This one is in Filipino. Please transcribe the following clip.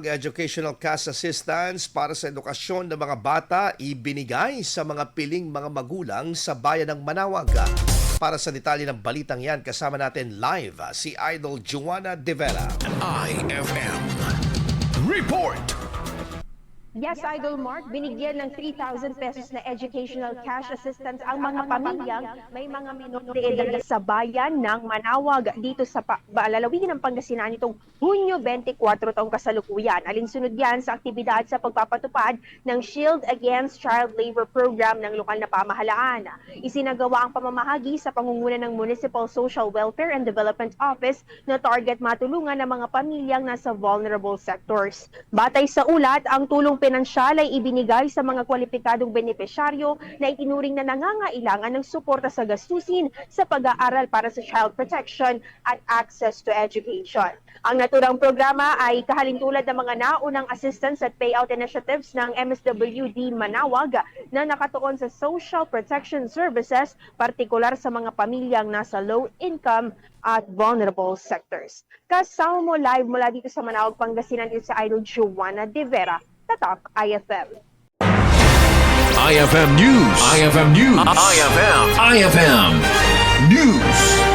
Educational cash assistance para sa edukasyon ng mga bata ibinigay sa mga piling mga magulang sa bayan ng Manawag. Para sa detalye ng balitang yan, kasama natin live si Idol Joanna De Vera. IFM Report. Yes, Idol Mark, binigyan ng 3,000 pesos na educational cash assistance ang mga pamilyang may mga minor de edad sa bayan ng Manawag dito sa lalawigan ng Pangasinan nitong Hunyo 24 taong kasalukuyan. Alinsunod yan sa aktibidad sa pagpapatupad ng Shield Against Child Labor Program ng lokal na pamahalaan. Isinagawa ang pamamahagi sa pangunguna ng Municipal Social Welfare and Development Office na target matulungan ng mga pamilyang nasa vulnerable sectors. Batay sa ulat, ang tulong pinansyal ay ibinigay sa mga kwalipikadong benepisyaryo na itinuring na nangangailangan ng suporta sa gastusin sa pag-aaral para sa child protection at access to education. Ang naturang programa ay kahalintulad ng mga naunang assistance at payout initiatives ng MSWD Manawag na nakatuon sa social protection services, partikular sa mga pamilyang nasa low income at vulnerable sectors. Kasama mo live mula dito sa Manawag, Pangasinan, dito sa Idol Joanna De Vera, Tatak IFM. IFM News. IFM News. IFM News.